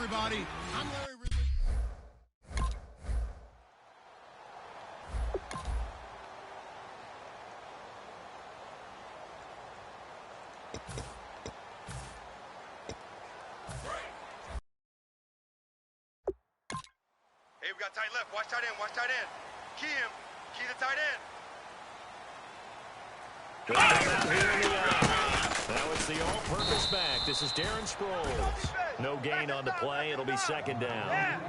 everybody. I'm Larry Ridley. Hey, we got tight left. Watch tight end. Watch tight end. Key him. Key the tight end. Good out here in the now it's the all-purpose back. This is Darren Sproles. No gain on the play. It'll be second down.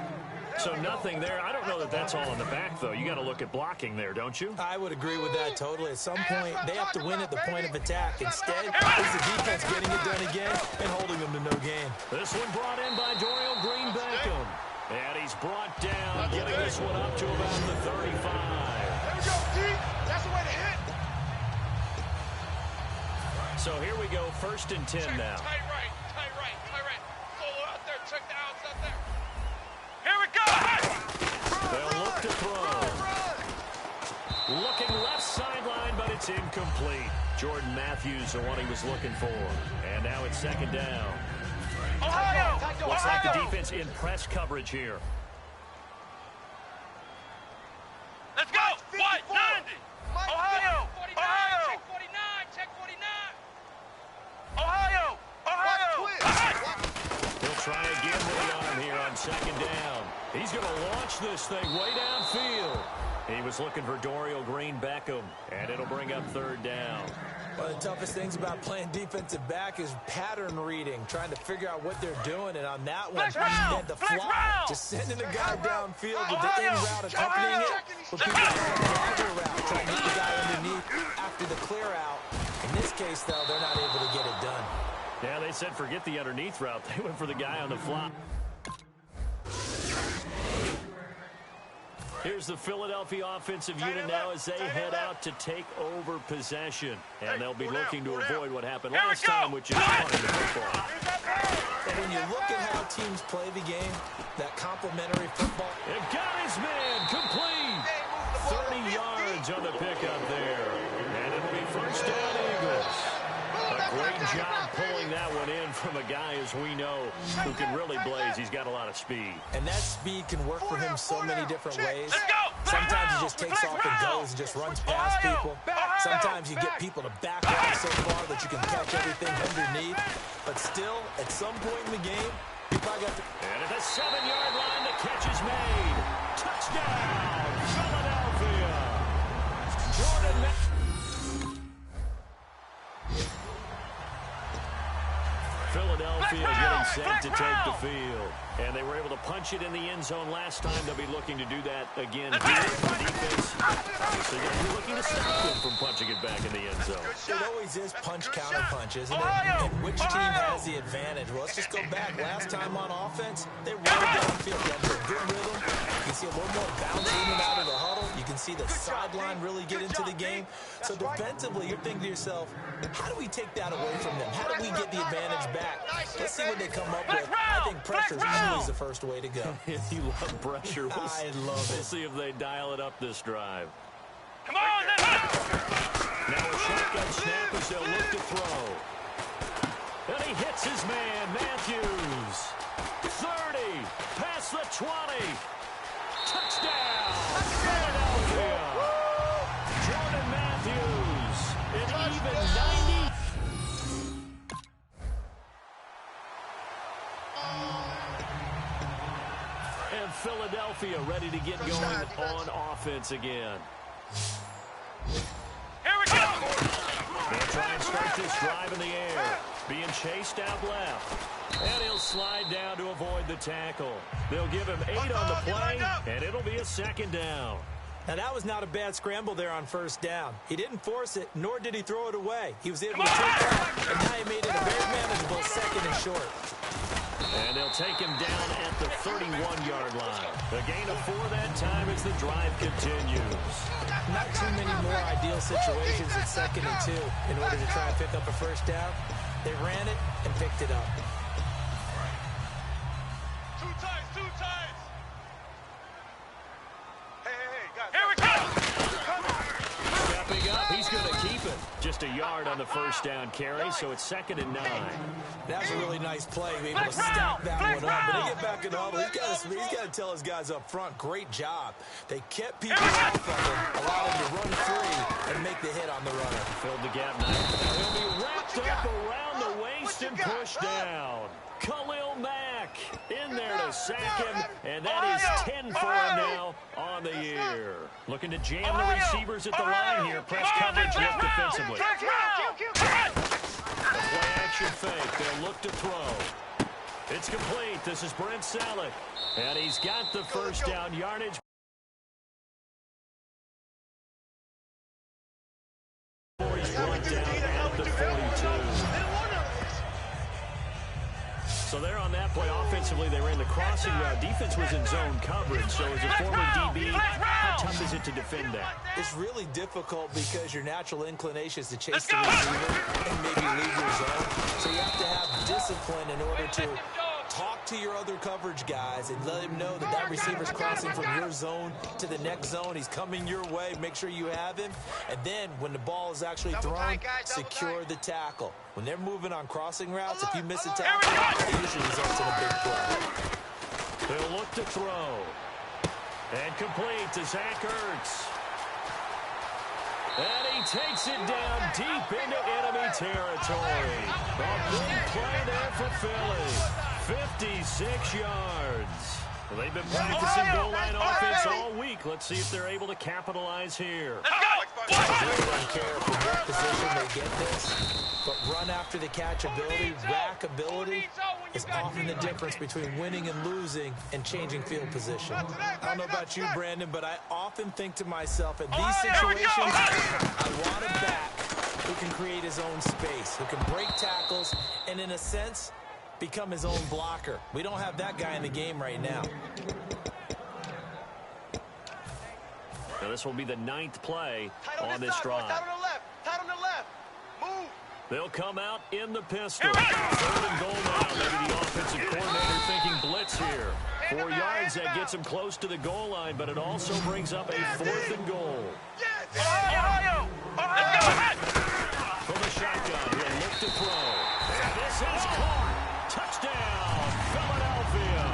So nothing there. I don't know that that's all in the back, though. You got to look at blocking there, don't you? I would agree with that totally. At some point, they have to win at the point of attack. Instead, it's the defense getting it done again and holding them to no gain. This one brought in by Dorial Green-Beckham. And he's brought down, getting this one up to about the 35. There we go, D. That's the way to hit. So here we go, 1st and 10 now. Tight right, tight right, tight right. Solo out there, check the outs out there. Here we go. They'll look to throw. Looking left sideline, but it's incomplete. Jordan Matthews, the one he was looking for. And now it's 2nd down. Ohio! Looks like the defense in press coverage here. Let's go! What? 90! Ohio! 49, Ohio! check 49, check 49. Ohio! Ohio! He'll try again with the arm here on 2nd down. He's going to launch this thing way downfield. He was looking for Dorial Green-Beckham, and it'll bring up 3rd down. One of the toughest things about playing defensive back is pattern reading, trying to figure out what they're doing. And on that one, they had to fly, just sending the guy downfield with the in route accompanying it. With people on the other route, trying to get the guy underneath after the clear out. In this case, though, they're not able to get it done. Yeah, they said forget the underneath route. They went for the guy on the fly. Here's the Philadelphia offensive unit now as they head out to take over possession. And they'll be looking to avoid what happened last time, which is punting the football. And when you look at how teams play the game, that complementary football. It got his man complete. 30 yards on the pickup there. And it'll be 1st down Eagles. A great job pulling that one in from a guy, as we know, who can really blaze. He's got a lot of speed. And that speed can work for him so many different ways. Sometimes he just takes off and goes and just runs past people. Sometimes you get people to back off so far that you can catch everything underneath. But still, at some point in the game, you probably got to... And at the 7-yard line, the catch is made. Touchdown, Philadelphia. Jordan Philadelphia getting set to take the field. And they were able to punch it in the end zone last time. They'll be looking to do that again here. The defense, obviously, they'll be looking to stop them from punching it back in the end zone. It always is punch-counter-punch, isn't it? And which team has the advantage? Well, let's just go back. Last time on offense, they rolled downfield. Got into a good rhythm. You can see a little more bounce in and out of the huddle. You can see the sideline really get into the game. So defensively, you're thinking to yourself, how do we take that away from them? How do we get the advantage back? Let's see what they come up with. I think pressure is always the first way to go. You love pressure. I love it. We'll see if they dial it up this drive. Come on, let's go! Now a shotgun snap as they'll look to throw. And he hits his man, Matthews. 30, past the 20. Touchdown, Philadelphia. Jordan Matthews, an even 90. And Philadelphia ready to get going on offense again. Here we go! They'll try and start this drive in the air. Being chased out left. And he'll slide down to avoid the tackle. They'll give him 8 on the play, and it'll be a 2nd down. Now, that was not a bad scramble there on 1st down. He didn't force it, nor did he throw it away. He was able to take it, and now he made it a very manageable 2nd and short. And they'll take him down at the 31-yard line. A gain of 4 that time as the drive continues. Not too many more ideal situations at 2nd and 2 in order to try and pick up a 1st down. They ran it and picked it up. Two times. Hey, guys. Here we go! Stepping up, he's going to keep it. Just lost a yard on the first down carry, so it's 2nd and 9. That was a really nice play, being able to stack that one up. But they get back in the huddle. He's got to tell his guys up front, great job. They kept people off of him, allowed him to run free and make the hit on the runner. Filled the gap nice. He'll be wrapped up around the waist and pushed down. Khalil Mack in there to sack him, and that is 10 for him now on the year. Looking to jam the receivers at the line here. Press coverage, look defensively. Play action fake. They'll look to throw. It's complete. This is Brent Selleck, and he's got the first down yardage. Brought down at the 42. So there on that play, offensively, they ran the crossing route. Defense was in zone coverage, so as a former DB, how tough is it to defend that? It's really difficult because your natural inclination is to chase the receiver and maybe leave your zone. So you have to have discipline in order to talk to your other coverage guys and let him know that that receiver's crossing from your zone to the next zone. He's coming your way. Make sure you have him. And then when the ball is actually thrown, secure the tackle. When they're moving on crossing routes, if you miss a tackle, it usually results in a big play. They'll look to throw. And complete to Zach Ertz. And he takes it down deep into enemy territory. A big play there for Philly. 56 yards. Well, they've been practicing goal line offense all week. Let's see if they're able to capitalize here. They don't care from what position they get this, but run after the catch ability, rack ability is often the difference between winning and losing and changing field position. I don't know about you, Brandon, but I often think to myself, in these situations, I want a back who can create his own space, who can break tackles, and in a sense, become his own blocker. We don't have that guy in the game right now. Now this will be the 9th play on this drive. Tight on the left. Move. They'll come out in the pistol. 3rd and goal now. Maybe the offensive coordinator thinking blitz here. 4 yards, that gets him close to the goal line, but it also brings up a 4th and goal. Ohio! From the shotgun, he'll look to throw. And this is caught. Touchdown, Philadelphia.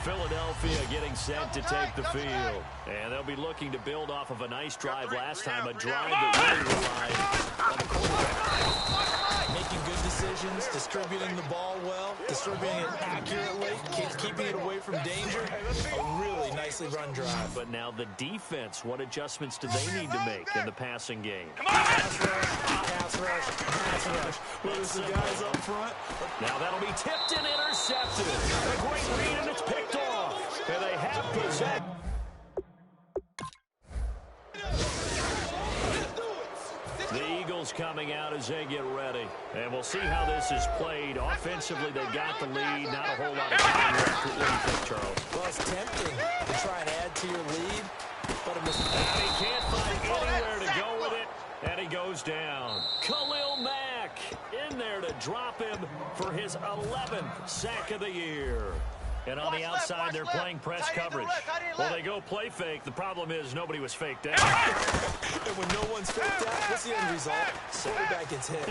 Philadelphia getting set to take the field. And they'll be looking to build off of a nice drive last time, a drive that really relied on the quarterback. Making good decisions, distributing the ball well, distributing it accurately, keeping it away from danger. A really nicely run drive. But now the defense, what adjustments do they need to make in the passing game? Pass rush. With some guys up front. Now that'll be tipped and intercepted. A great read, and it's picked off. And they have possession. The Eagles coming out as they get ready. And we'll see how this is played. Offensively, they got the lead. Not a whole lot of time left. What do you think, Charles? Well, it's tempting to try and add to your lead, but a mistake. And he can't find anywhere to go with it. And he goes down. Khalil Mack in there to drop him for his 11th sack of the year. And on the outside, they're playing press coverage. Well, they go play fake. The problem is nobody was faked out. And when no one's faked out, what's the end result? Quarterback gets hit.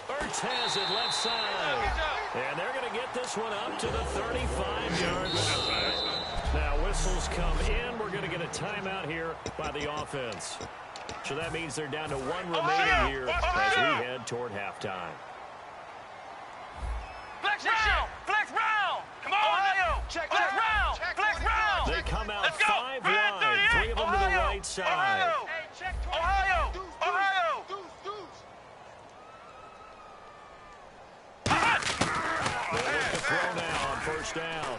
Ertz has it left side. And they're going to get this one up to the 35-yard line. Now, whistles come in. We're going to get a timeout here by the offense. So that means they're down to 1 remaining here as we head toward halftime. Flex round! Come on, Ohio! Flex round! They come out 5 wide, 3 of them to the right side. Ohio! They'll look to throw now on first down.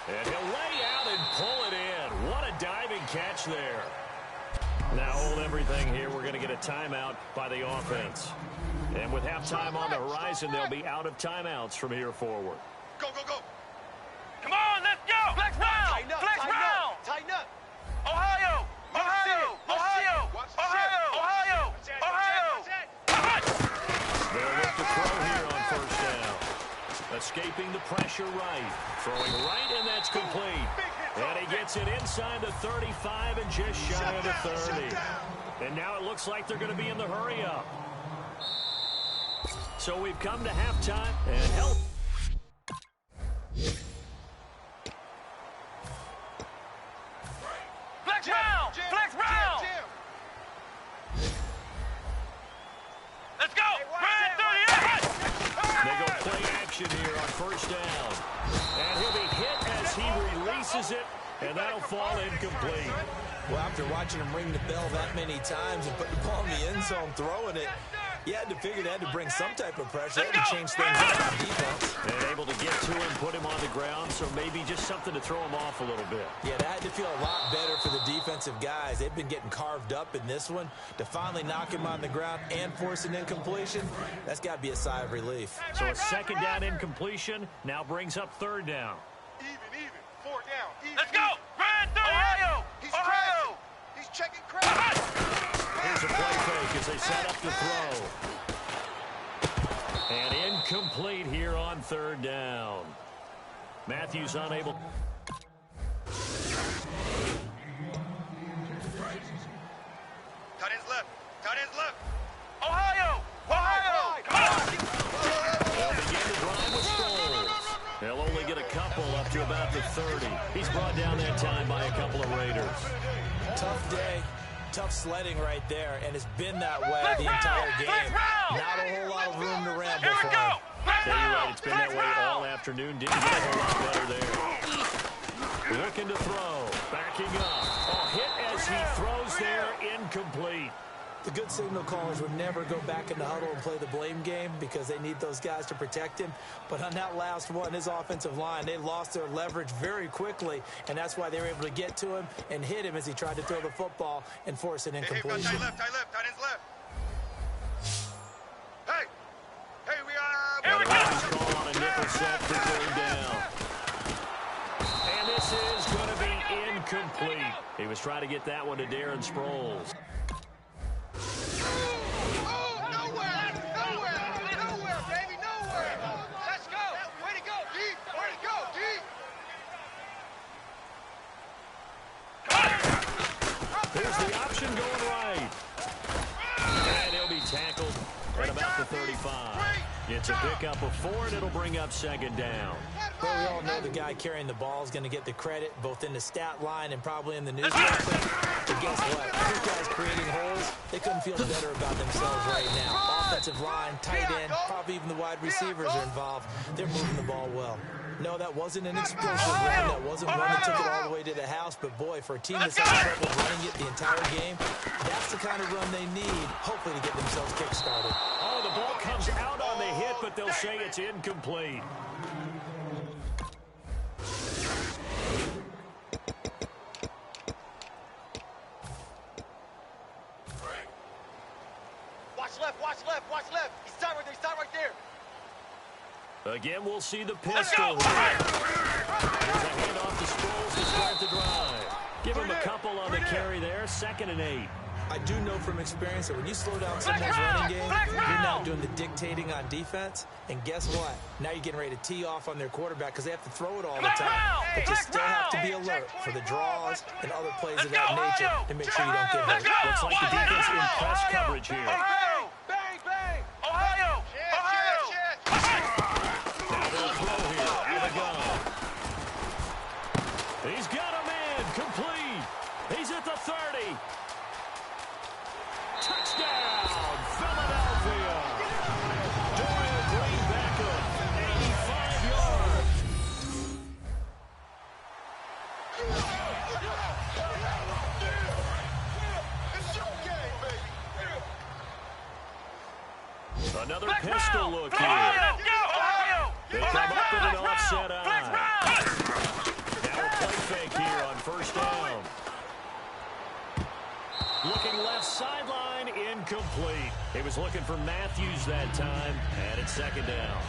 And he'll lay out and pull it in. What a diving catch there. Now hold everything here. We're going to get a timeout by the offense. And with halftime on the horizon, they'll be out of timeouts from here forward. Go! Come on, let's go! Flex round! Tighten up! Ohio! They'll look to throw here on first down. A escaping the pressure right. Throwing right, and that's complete. And he gets it inside the 35 and just shy of the 30. And now it looks like they're going to be in the hurry-up. So we've come to halftime, and help. Flex round! Flex round! Let's go! Run 38! They go play action here on first down. And he'll be hit as he releases it, and that'll fall incomplete. Well, after watching him ring the bell that many times and put the ball in the end zone, throwing it, you had to figure they had to bring some type of pressure. They had to change things up on defense. And able to get to him, put him on the ground, so maybe just something to throw him off a little bit. Yeah, that had to feel a lot better for the defensive guys. They've been getting carved up in this one. To finally knock him on the ground and force an incompletion, that's got to be a sigh of relief. So a second down incompletion now brings up third down. Even. 4 down. Let's go! Run 38! Ohio! He's Ohio! He's checking crash! Here's a play fake as they set up the throw. And incomplete here on third down. Matthews unable. Tight ends left. Tight ends left. Ohio! Ohio! Come on! They'll begin to drive with Sproles. They'll only get a couple up to about the 30. He's brought down that time by a couple of Raiders. Tough day. Tough sledding right there, and it's been that way the entire game. Not a whole lot of room to ramble for him. Tell you what, it's been that way all afternoon. Didn't get a whole lot better there. Looking to throw. Backing up. Oh, hit as he throws there. Incomplete. The good signal callers would never go back in the huddle and play the blame game because they need those guys to protect him. But on that last one, his offensive line, they lost their leverage very quickly, and that's why they were able to get to him and hit him as he tried to throw the football and force an incompletion. Tight left, tight ends left. Hey, we are... Here we go! Call on a nickel set for third down. And this is going to be incomplete. He was trying to get that one to Darren Sproles. Here's the option going right. And he'll be tackled at about the 35. It's a pickup of 4, and it'll bring up second down. Well, we all know the guy carrying the ball is going to get the credit, both in the stat line and probably in the newspaper. But guess what? These guys creating holes, they couldn't feel better about themselves right now. Offensive line, tight end, probably even the wide receivers are involved. They're moving the ball well. No, that wasn't an explosive run. That wasn't one that took it all the way to the house. But, boy, for a team that's having trouble running it the entire game, that's the kind of run they need, hopefully, to get themselves kick-started. Oh, the ball comes out on the hit, but they'll say it's incomplete. Watch left. He's tied right there. Again, we'll see the pistol. There's a handoff to Sproles to start the drive. Give him a couple on the carry there. 2nd and 8. I do know from experience that when you slow down someone's running game, you're now doing the dictating on defense. And guess what? Now you're getting ready to tee off on their quarterback because they have to throw it all the time. But you still have to be alert for the draws and other plays of that nature to make sure you don't get hurt. Looks like the defense in press coverage here. Ohio! Bang, bang! Ohio! Ohio! Now they'll throw here. Out of gun. He's got a man. Complete. He's at the 30. Touchdown, Philadelphia. Dorian Green back up, 85 yards. Another pistol look here. They come up with an offset eye. Now a play fake here on first down. Looking left sideline, incomplete. He was looking for Matthews that time, and it's 2nd down.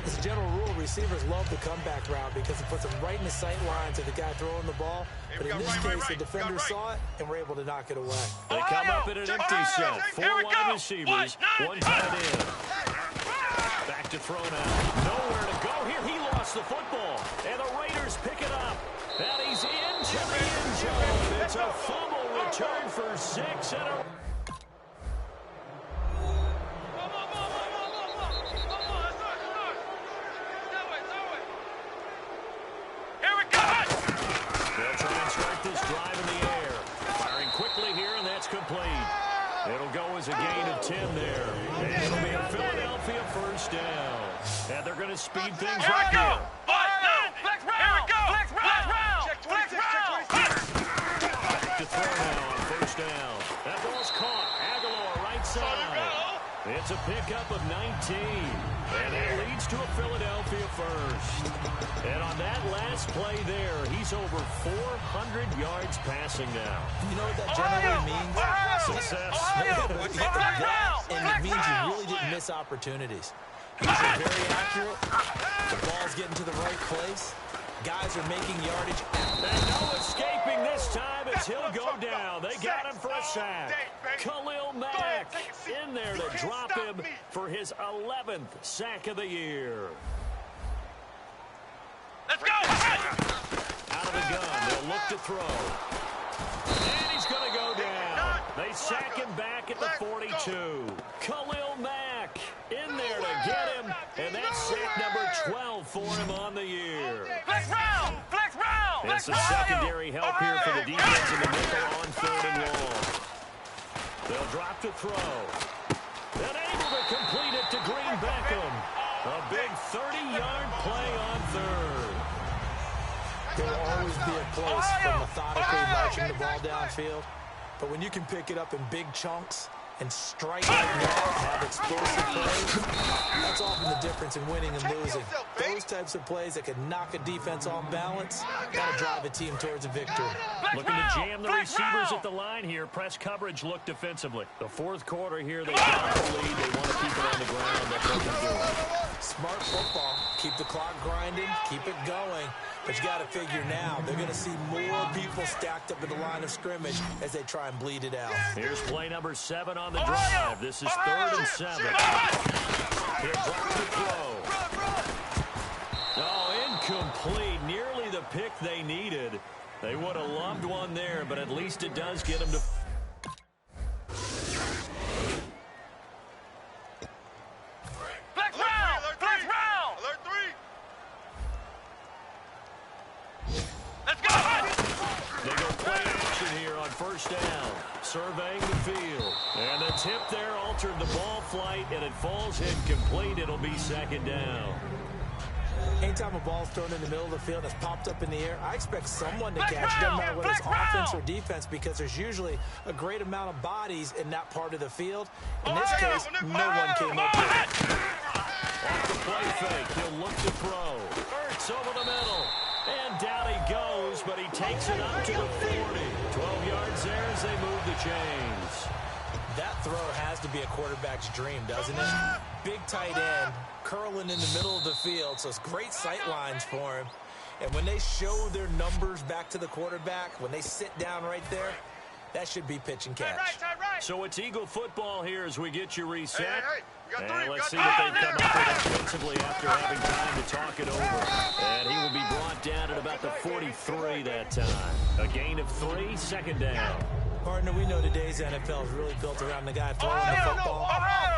As a general rule, receivers love the comeback route because it puts them right in the sight lines of the guy throwing the ball. But in this case, the defender saw it and were able to knock it away. They come up in an empty set. 4 wide receivers, 1 tight end. Back to throw now. Nowhere to go here. He the football, and the Raiders pick it up. And he's into the end zone. It's a fumble return for 6 and a... Here it goes! They'll try and start this drive in the air. Firing quickly here, and that's complete. It'll go as a gain of 10 there. And it'll be a Philadelphia first down. And they're going to speed things up here. Flex round! Flex round! Flex round! Back to throw now on first down. That ball's caught. Aguilar right side. It's a pickup of 19. And it leads to a Philadelphia first. And on that last play there, he's over 400 yards passing now. You know what that generally means? Success. And it means you really didn't miss opportunities. These are very accurate. The ball's getting to the right place. Guys are making yardage. And no escaping this time as he'll go down. They got him for a sack. Khalil Mack in there to drop him for his 11th sack of the year. Let's go! Out of the gun, they'll look to throw. And he's going to go down. They sack him back at the 42. Khalil Mack in there to get him. And that's sack number 12 for him on the year. Flex round! Flex round! It's a secondary help here for the defense in the nickel on 3rd and long. They'll drop to throw. And able to complete it to Green Beckham. A big 30-yard play on 3rd. There will always be a place for methodically marching the ball downfield. But when you can pick it up in big chunks and strike like that, have explosive plays, that's often the difference in winning and losing. Those types of plays that can knock a defense off balance, got to drive a team towards a victory. Looking to jam the receivers at the line here. Press coverage look defensively. The 4th quarter here, they got the lead. They want to keep it on the ground. That's what they're doing. Smart football. Keep the clock grinding. Keep it going. But you got to figure now, they're going to see more people stacked up at the line of scrimmage as they try and bleed it out. Here's play number 7 on the drive. This is 3rd and 7. He'll drop the throw. Oh, incomplete. Nearly the pick they needed. They would have loved one there, but at least it does get them to... Flex round! Flex round! Alert 3! Let's go! They go play action here on first down. Surveying the field. And the tip there altered the ball flight, and it falls incomplete. It'll be 2nd down. Anytime a ball's thrown in the middle of the field that's popped up in the air, I expect someone to catch it, no matter whether it's offense or defense, because there's usually a great amount of bodies in that part of the field. In this case, no one came up with it. Off the play fake, he'll look to throw. Ertz over the middle. And down he goes, but he takes it up to the 40. 12 yards there as they move the chains. That throw has to be a quarterback's dream, doesn't it? Big tight end, curling in the middle of the field, so it's great sight lines for him. And when they show their numbers back to the quarterback, when they sit down right there, that should be pitch and catch. So it's Eagle football here as we get you reset. And let's see what they've come up with offensively after having time to talk it over. And he will be brought down at about the 43 that time. A gain of 3, 2nd down. Partner, we know today's NFL is really built around the guy throwing the football.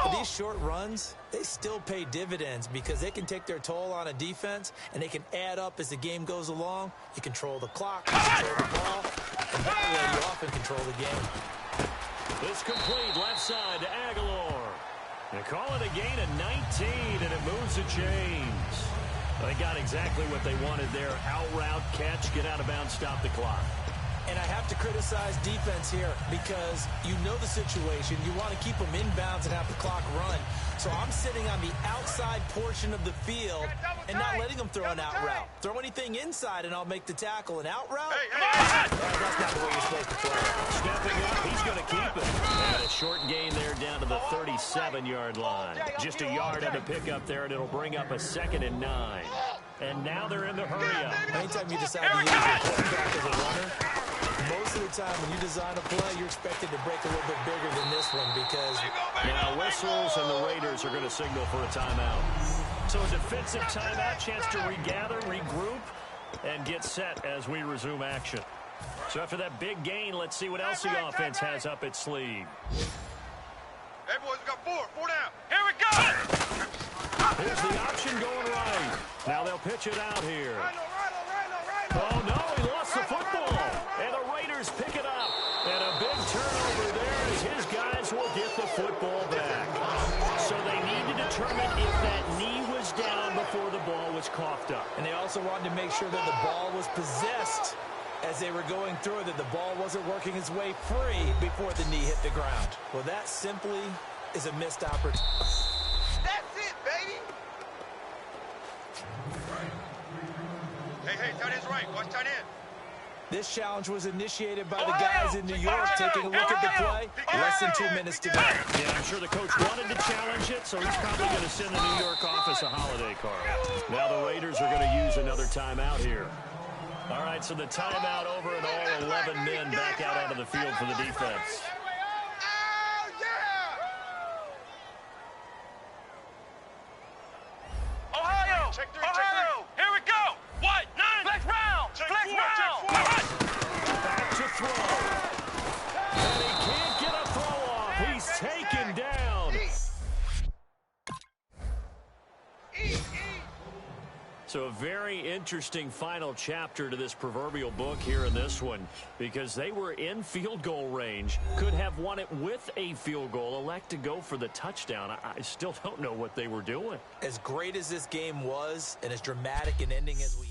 But these short runs, they still pay dividends because they can take their toll on a defense, and they can add up as the game goes along. You control the clock, you control the ball, and that way you often control the game. It's complete left side to Aguilar. They call it a gain of 19, and it moves the chains. They got exactly what they wanted there. Out route, catch, get out of bounds, stop the clock. And I have to criticize defense here because you know the situation. You want to keep them inbounds and have the clock run. So I'm sitting on the outside portion of the field and not letting them throw an out route. Throw anything inside and I'll make the tackle. An out route? That's not the way you're supposed to play. Stepping up, he's going to keep it. And a short gain there down to the 37-yard line. Just a yard on the pickup there, and it'll bring up a 2nd and 9. And now they're in the hurry-up. Anytime you decide to use your quarterback as a runner, most of the time when you design a play, you're expected to break a little bit bigger than this one because... Now whistles and the Raiders are going to signal for a timeout. So a defensive timeout, chance to regather, regroup, and get set as we resume action. So after that big gain, let's see what else the offense has up its sleeve. Hey, boys, we got four down. Here we go. Here's the option going right. Now they'll pitch it out here. Oh, no, he lost the football. And the Raiders pick it up. And a big turnover there as his guys will get the football back. So they need to determine if that knee was down before the ball was coughed up. And they also wanted to make sure that the ball was possessed as they were going through, that the ball wasn't working its way free before the knee hit the ground. Well, that simply is a missed opportunity. That's it, baby. Hey, tight end's right. Watch tight end. This challenge was initiated by the guys in New York. Taking a look at the play, less than 2 minutes to go. Yeah, I'm sure the coach wanted to challenge it, so he's probably going to send the New York office a holiday card. Now the Raiders are going to use another timeout here. All right, so the timeout over and all 11 men back out onto the field for the defense. Ohio! Check three, Ohio! Here we go! What? 9! Flex round! Flex round! Back to throw. And he can't get a throw off. He's taken down. So a very interesting final chapter to this proverbial book here in this one, because they were in field goal range, could have won it with a field goal, elect to go for the touchdown. I still don't know what they were doing. As great as this game was and as dramatic an ending as we